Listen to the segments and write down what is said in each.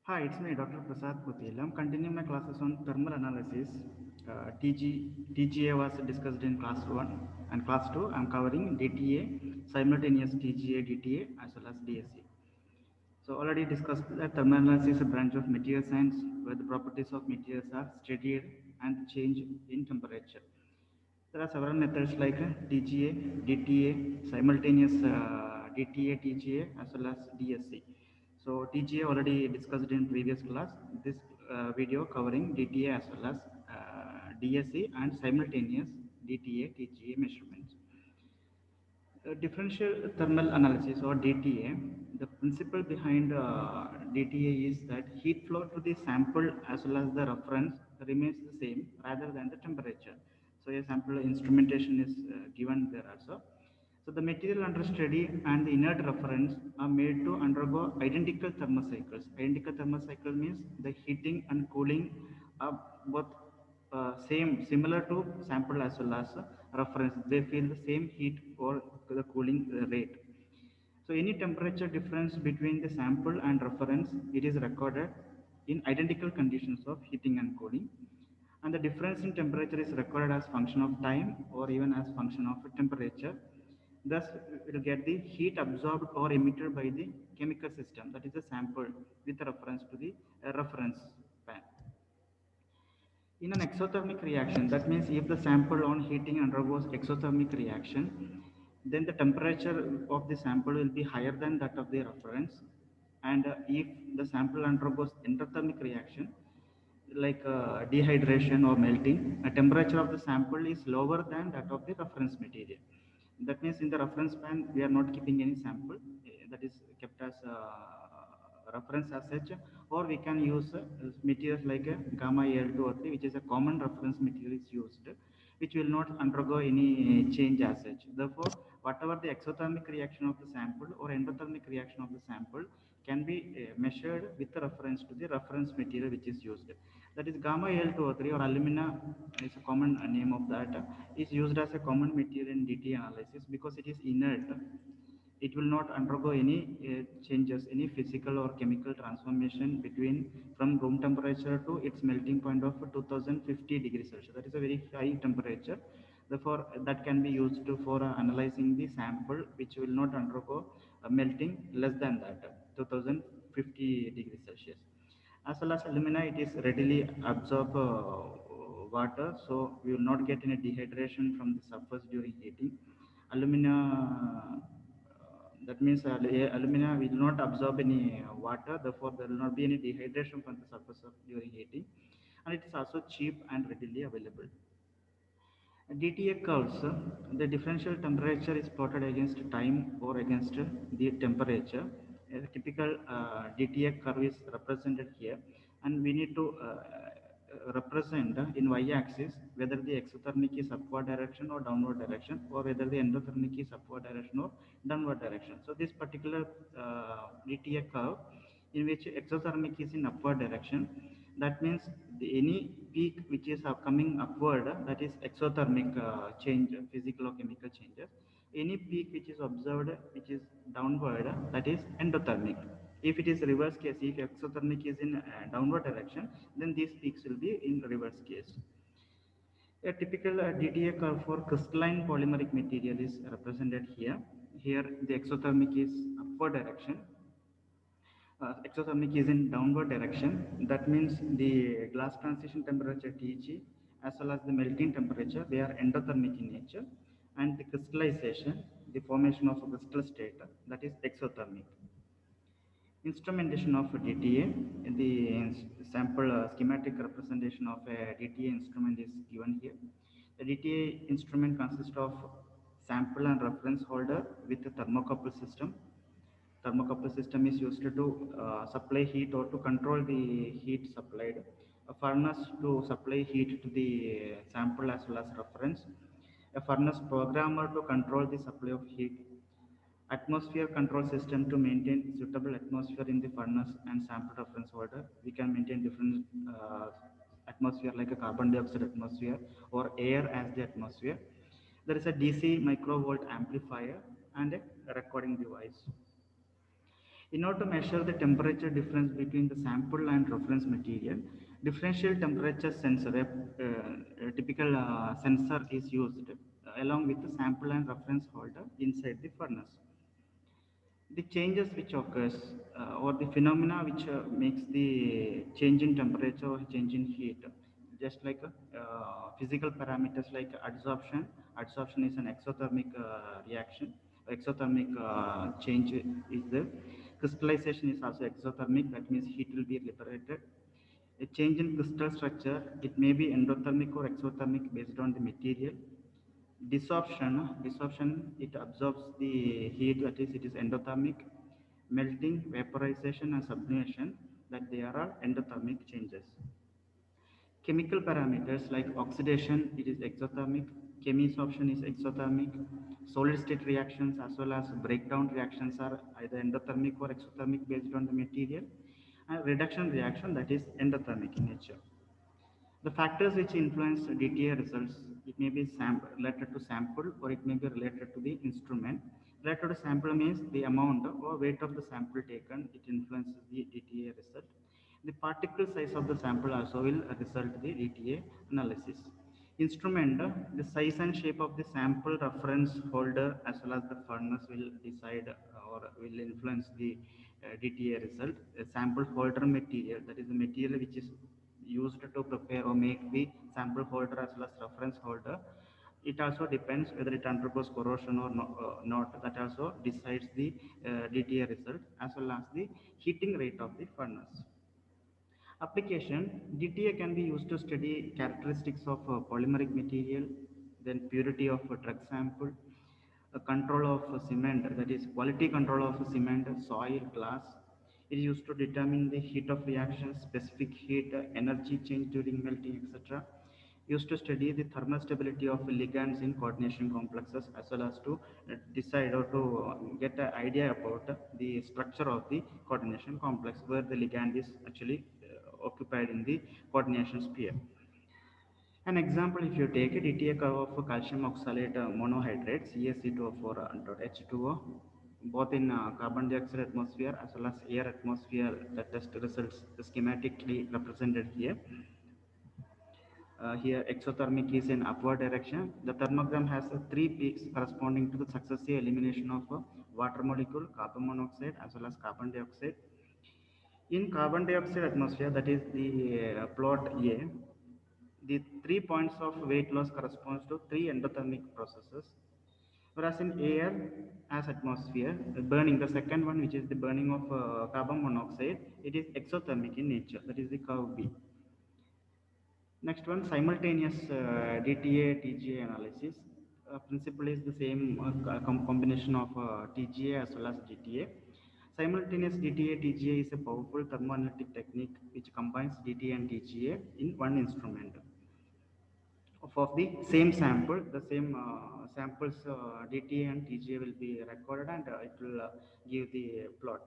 Hi, it's me, Dr. Prasad Putil. I'm continuing my classes on thermal analysis. TGA was discussed in class 1 and class 2. I'm covering DTA, simultaneous TGA, DTA, as well as DSC. So, already discussed that thermal analysis is a branch of material science where the properties of materials are studied and change in temperature. There are several methods like TGA, DTA, simultaneous DTA, TGA, as well as DSC. So TGA already discussed in previous class. This video covering DTA as well as DSC and simultaneous DTA, TGA measurements. Differential thermal analysis or DTA, the principle behind DTA is that heat flow to the sample as well as the reference remains the same rather than the temperature. So a sample instrumentation is given there also. So the material under study and the inert reference are made to undergo identical thermocycles. Identical thermocycle means the heating and cooling are both similar to sample as well as reference. They feel the same heat or the cooling rate. So any temperature difference between the sample and reference, it is recorded in identical conditions of heating and cooling. And the difference in temperature is recorded as function of time or even as function of temperature. Thus, we will get the heat absorbed or emitted by the chemical system, that is the sample with reference to the reference pan. In an exothermic reaction, that means if the sample on heating undergoes exothermic reaction, then the temperature of the sample will be higher than that of the reference. And if the sample undergoes endothermic reaction, like dehydration or melting, the temperature of the sample is lower than that of the reference material. That means in the reference pan, we are not keeping any sample, that is kept as reference as such, or we can use materials like gamma Al2O3, which is a common reference material is used, which will not undergo any change as such. Therefore, whatever the exothermic reaction of the sample or endothermic reaction of the sample can be measured with reference to the reference material which is used. That is gamma Al2O3 or alumina is a common name of that, is used as a common material in DT analysis because it is inert. It will not undergo any changes, any physical or chemical transformation between from room temperature to its melting point of 2050 degrees Celsius. That is a very high temperature. Therefore, that can be used for analyzing the sample, which will not undergo melting less than that, 2050 degrees Celsius. As well as alumina, it is readily absorb water, so we will not get any dehydration from the surface during heating. Alumina, that means alumina will not absorb any water, therefore there will not be any dehydration from the surface of during heating, and it is also cheap and readily available. DTA curves, the differential temperature is plotted against time or against the temperature. A typical DTA curve is represented here, and we need to represent in y-axis whether the exothermic is upward direction or downward direction, or whether the endothermic is upward direction or downward direction. So this particular DTA curve in which exothermic is in upward direction, that means any peak which is coming upward, that is exothermic change, physical or chemical changes. Any peak which is observed which is downward, that is endothermic. If it is reverse case, if exothermic is in downward direction, then these peaks will be in reverse case. A typical DTA curve for crystalline polymeric material is represented here. Here the exothermic is upward direction, exothermic is in downward direction. That means the glass transition temperature Tg as well as the melting temperature, they are endothermic in nature, and the crystallization, the formation of a crystal state, that is exothermic. Instrumentation of DTA, the sample schematic representation of a DTA instrument is given here. The DTA instrument consists of sample and reference holder with a thermocouple system. Thermocouple system is used to supply heat or to control the heat supplied. A furnace to supply heat to the sample as well as reference. A furnace programmer to control the supply of heat. Atmosphere control system to maintain suitable atmosphere in the furnace and sample reference holder. We can maintain different atmosphere like a carbon dioxide atmosphere or air as the atmosphere. There is a DC microvolt amplifier and a recording device. In order to measure the temperature difference between the sample and reference material, differential temperature sensor, a typical sensor is used along with the sample and reference holder inside the furnace. The changes which occurs or the phenomena which makes the change in temperature or change in heat, just like physical parameters like adsorption is an exothermic reaction, exothermic change is there. Crystallization is also exothermic, that means heat will be liberated. A change in crystal structure, it may be endothermic or exothermic based on the material. Desorption, it absorbs the heat, that is, it is endothermic. Melting, vaporization, and sublimation, that they are all endothermic changes. Chemical parameters like oxidation, it is exothermic. Chemisorption is exothermic. Solid state reactions as well as breakdown reactions are either endothermic or exothermic based on the material. And reduction reaction, that is endothermic in nature. The factors which influence DTA results, it may be related to sample or it may be related to the instrument. Related to sample means the amount or weight of the sample taken, it influences the DTA result. The particle size of the sample also will result the DTA analysis. Instrument, the size and shape of the sample reference holder as well as the furnace will decide or will influence the DTA result. A sample holder material, that is the material which is used to prepare or make the sample holder as well as reference holder, it also depends whether it undergoes corrosion or not. That also decides the DTA result as well as the heating rate of the furnace. Application, DTA can be used to study characteristics of polymeric material, then purity of a drug sample, control of cement, that is quality control of cement, soil, glass. It is used to determine the heat of reaction, specific heat, energy change during melting, etc. Used to study the thermal stability of ligands in coordination complexes as well as to decide or to get an idea about the structure of the coordination complex where the ligand is actually occupied in the coordination sphere. An example, if you take it, DTA curve of calcium oxalate monohydrate CaC2O4 H2O, both in carbon dioxide atmosphere as well as air atmosphere. The test results schematically represented here. Here exothermic is in upward direction. The thermogram has three peaks corresponding to the successive elimination of water molecule, carbon monoxide as well as carbon dioxide. In carbon dioxide atmosphere, that is the plot A, the 3 points of weight loss corresponds to 3 endothermic processes, whereas in air as atmosphere, the burning, the second one which is the burning of carbon monoxide, it is exothermic in nature, that is the curve B. Next one, simultaneous DTA TGA analysis. Principle is the same combination of TGA as well as DTA. Simultaneous DTA TGA is a powerful thermoanalytic technique which combines DTA and TGA in one instrument. Of the same sample, the same samples DTA and TGA will be recorded and it will give the plot.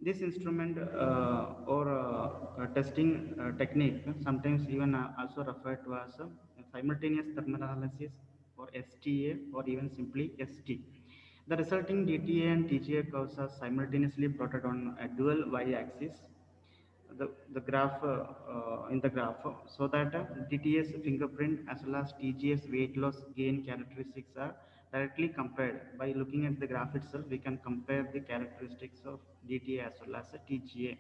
This instrument or testing technique, sometimes even also referred to as simultaneous thermal analysis or STA or even simply ST. The resulting DTA and TGA curves are simultaneously plotted on a dual y-axis, the graph in the graph, so that DTS fingerprint as well as TGS weight loss gain characteristics are directly compared. By looking at the graph itself, we can compare the characteristics of DTA as well as TGA.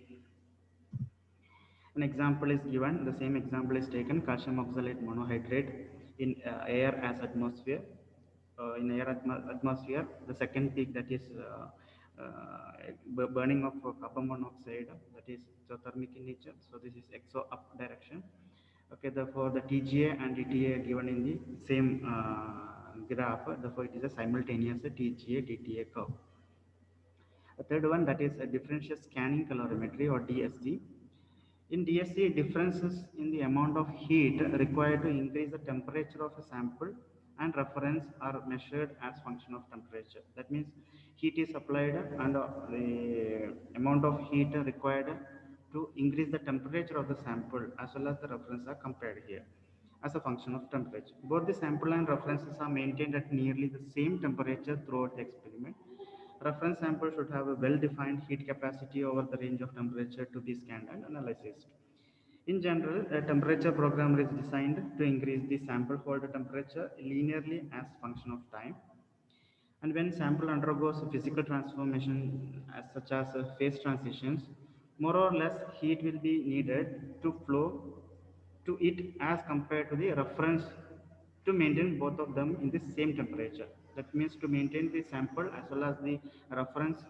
An example is given. The same example is taken: calcium oxalate monohydrate in air as atmosphere. In air atmosphere, the second peak, that is burning of carbon monoxide, that is exothermic in nature. So this is exo up direction. Okay, therefore the TGA and DTA are given in the same graph. Therefore it is a simultaneous TGA DTA curve. A third one, that is a differential scanning calorimetry or DSC. In DSC, differences in the amount of heat required to increase the temperature of a sample and reference are measured as function of temperature. That means heat is applied and the amount of heat required to increase the temperature of the sample as well as the reference are compared here as a function of temperature. Both the sample and references are maintained at nearly the same temperature throughout the experiment. Reference sample should have a well-defined heat capacity over the range of temperature to be scanned and analyzed. In general, a temperature programmer is designed to increase the sample hold temperature linearly as function of time. And when sample undergoes physical transformation such as phase transitions, more or less heat will be needed to flow to it as compared to the reference to maintain both of them in the same temperature. That means to maintain the sample as well as the reference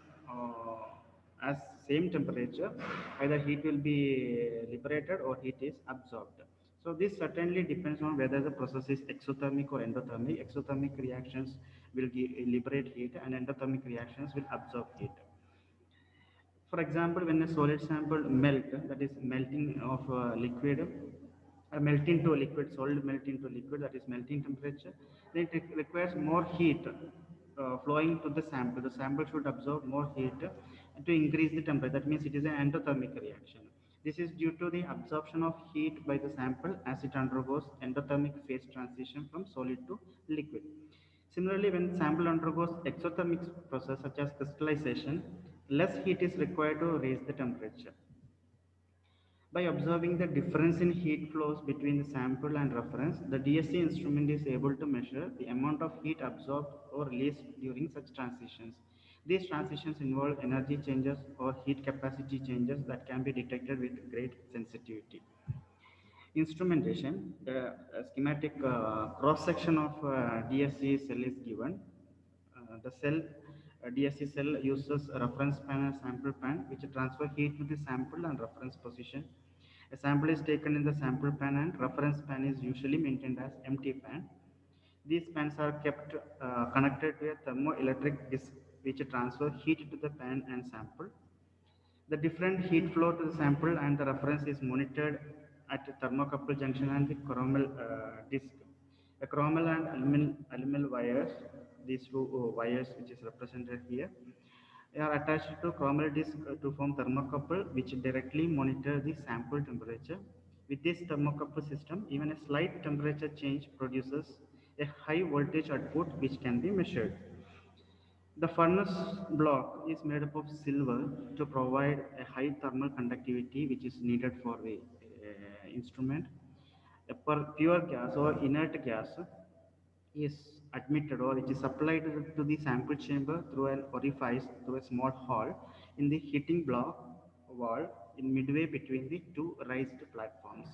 as same temperature, either heat will be liberated or heat is absorbed. So this certainly depends on whether the process is exothermic or endothermic. Exothermic reactions will liberate heat and endothermic reactions will absorb heat. For example, when a solid sample melt, that is melting of liquid, melt into a liquid, solid melt into liquid, that is melting temperature, then it requires more heat flowing to the sample. The sample should absorb more heat to increase the temperature. That means it is an endothermic reaction. This is due to the absorption of heat by the sample as it undergoes endothermic phase transition from solid to liquid. Similarly, when sample undergoes exothermic process such as crystallization, less heat is required to raise the temperature. By observing the difference in heat flows between the sample and reference, the DSC instrument is able to measure the amount of heat absorbed or released during such transitions. These transitions involve energy changes or heat capacity changes that can be detected with great sensitivity. Instrumentation, a schematic cross-section of DSC cell is given. The cell DSC cell uses a reference pan and sample pan which transfer heat to the sample and reference position. A sample is taken in the sample pan and reference pan is usually maintained as empty pan. These pans are kept connected to a thermoelectric disc which transfer heat to the pan and sample. The different heat flow to the sample and the reference is monitored at the thermocouple junction and the chromal disc. The chromal and aluminum wires, these two wires which is represented here, they are attached to chromal disc to form thermocouple which directly monitor the sample temperature. With this thermocouple system, even a slight temperature change produces a high voltage output which can be measured. The furnace block is made up of silver to provide a high thermal conductivity which is needed for the instrument. A pure gas or inert gas is admitted or it is supplied to the sample chamber through an orifice through a small hole in the heating block wall in midway between the two raised platforms.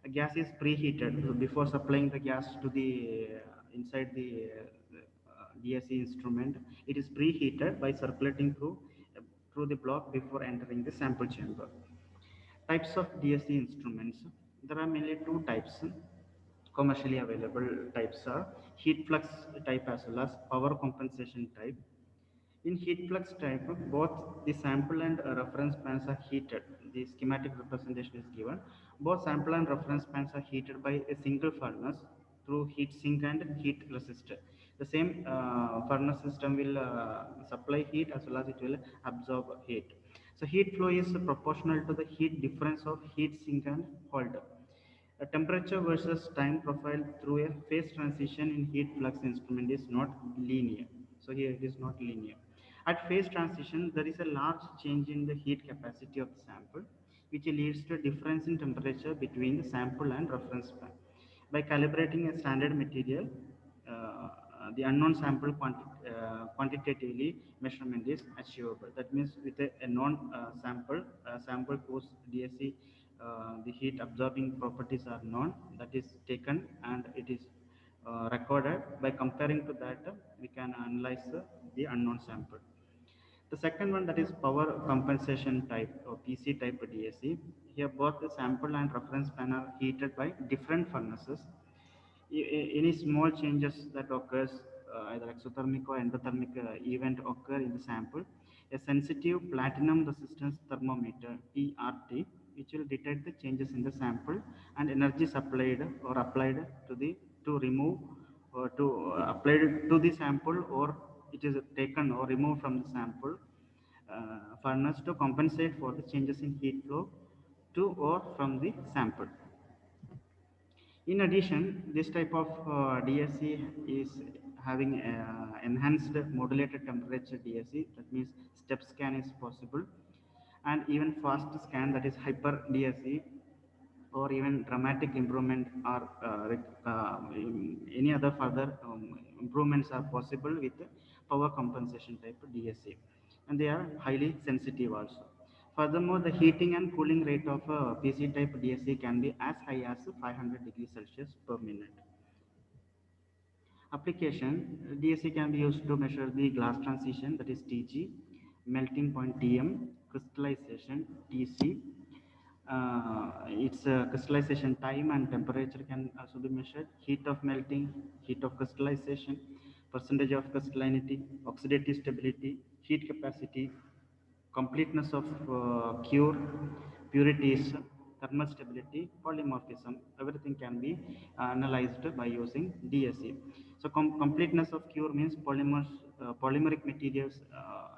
A gas is preheated before supplying the gas to the inside the DSC instrument. It is preheated by circulating through the block before entering the sample chamber. Types of DSC instruments. There are mainly two types. Commercially available types are heat flux type as well as power compensation type. In heat flux type, both the sample and reference pans are heated. The schematic representation is given. Both sample and reference pans are heated by a single furnace through heat sink and heat resistor. The same furnace system will supply heat as well as it will absorb heat. So heat flow is proportional to the heat difference of heat sink and holder. A temperature versus time profile through a phase transition in heat flux instrument is not linear. So here it is not linear. At phase transition, there is a large change in the heat capacity of the sample, which leads to a difference in temperature between the sample and reference pan. By calibrating a standard material, the unknown sample quantitatively measurement is achievable. That means with a non sample whose DSC the heat absorbing properties are known, that is taken and it is recorded. By comparing to that, we can analyze the unknown sample. The second one, that is power compensation type or PC type DSC. Here both the sample and reference pan are heated by different furnaces. Any small changes that occurs either exothermic or endothermic event occur in the sample. A sensitive platinum resistance thermometer TRT which will detect the changes in the sample and energy supplied or applied to the to remove or to applied to the sample or it is taken or removed from the sample furnace to compensate for the changes in heat flow to or from the sample. In addition, this type of DSC having enhanced modulated temperature DSC, that means step scan is possible, and even fast scan, that is hyper DSC, or even dramatic improvement, or any other further improvements are possible with power compensation type DSC, and they are highly sensitive also. Furthermore, the heating and cooling rate of PC type DSC can be as high as 500 degrees Celsius per minute. Application: DSC can be used to measure the glass transition, that is TG, melting point TM, crystallization TC. Its crystallization time and temperature can also be measured. Heat of melting, heat of crystallization, percentage of crystallinity, oxidative stability, heat capacity, completeness of cure, purities, thermal stability, polymorphism, everything can be analyzed by using DSC. So completeness of cure means polymeric materials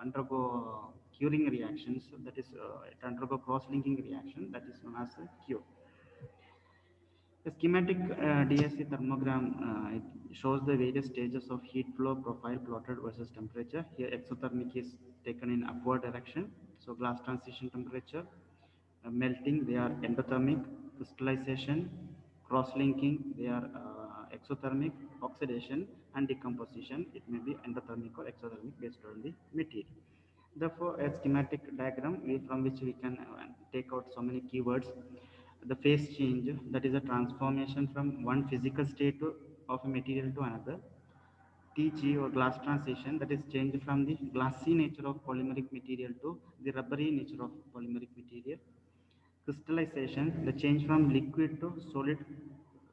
undergo curing reactions, that is it undergo cross-linking reaction, that is known as cure. The schematic DSC thermogram, it shows the various stages of heat flow profile plotted versus temperature. Here exothermic is taken in upward direction, so glass transition temperature, melting, they are endothermic, crystallization, cross-linking, they are exothermic, oxidation, and decomposition, it may be endothermic or exothermic based on the material. Therefore, a schematic diagram from which we can take out so many keywords. The phase change, that is a transformation from one physical state of a material to another. TG, or glass transition, that is change from the glassy nature of polymeric material to the rubbery nature of polymeric material. Crystallization, the change from liquid to solid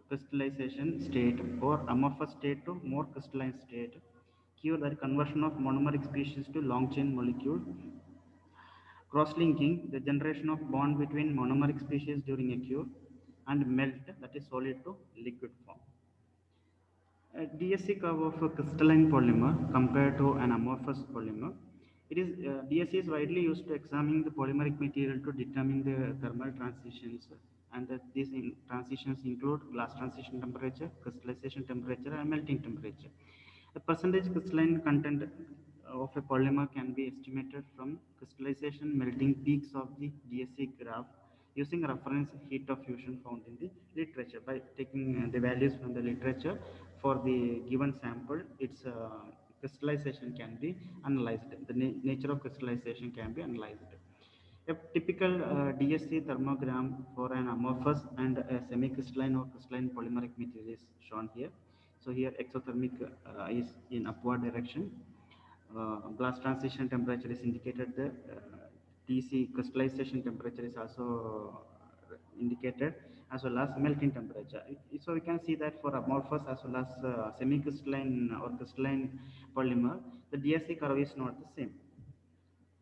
crystallization state, or amorphous state to more crystalline state. Cure, that conversion of monomeric species to long chain molecule. Cross-linking, the generation of bond between monomeric species during a cure. And melt, that is solid to liquid form. A DSC curve of a crystalline polymer compared to an amorphous polymer. DSC is widely used to examine the polymeric material to determine the thermal transitions, and these transitions include glass transition temperature, crystallization temperature, and melting temperature. The percentage crystalline content of a polymer can be estimated from crystallization melting peaks of the DSC graph using reference heat of fusion found in the literature. By taking the values from the literature for the given sample, its crystallization can be analyzed. The nature of crystallization can be analyzed. A typical DSC thermogram for an amorphous and a semi-crystalline or crystalline polymeric material is shown here. So here exothermic is in upward direction. Glass transition temperature is indicated there. TC crystallization temperature is also indicated, as well as melting temperature. So we can see that for amorphous as well as semi-crystalline or crystalline polymer, the DSC curve is not the same.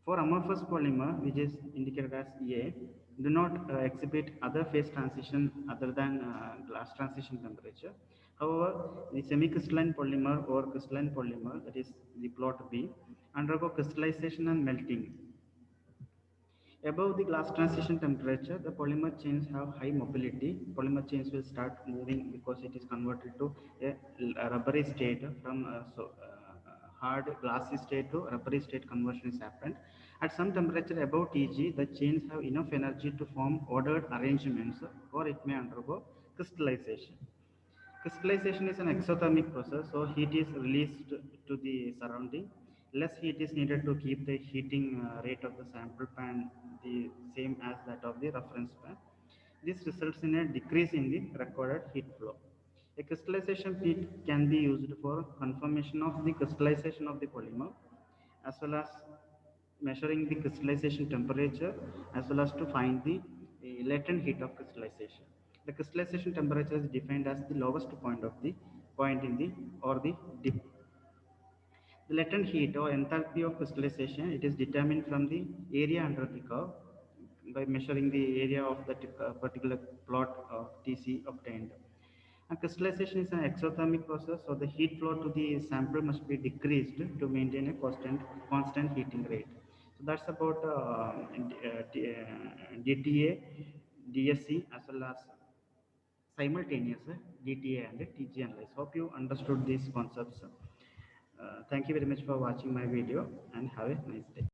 For amorphous polymer, which is indicated as A, do not exhibit other phase transition other than glass transition temperature. However, the semi-crystalline polymer or crystalline polymer, that is the plot B, undergo crystallization and melting. Above the glass transition temperature, the polymer chains have high mobility. Polymer chains will start moving because it is converted to a rubbery state from hard glassy state to rubbery state conversion is happened. At some temperature above Tg, the chains have enough energy to form ordered arrangements, or it may undergo crystallization. Crystallization is an exothermic process, so heat is released to the surrounding. Less heat is needed to keep the heating rate of the sample pan the same as that of the reference pan. This results in a decrease in the recorded heat flow. A crystallization peak can be used for confirmation of the crystallization of the polymer, as well as measuring the crystallization temperature, as well as to find the latent heat of crystallization. The crystallization temperature is defined as the lowest point in the or the dip. The latent heat or enthalpy of crystallization, it is determined from the area under the curve by measuring the area of that particular plot of TC obtained. And crystallization is an exothermic process, so the heat flow to the sample must be decreased to maintain a constant heating rate. So that's about DTA, DSC, as well as simultaneous DTA and TG analysis. Hope you understood these concepts. Thank you very much for watching my video and have a nice day.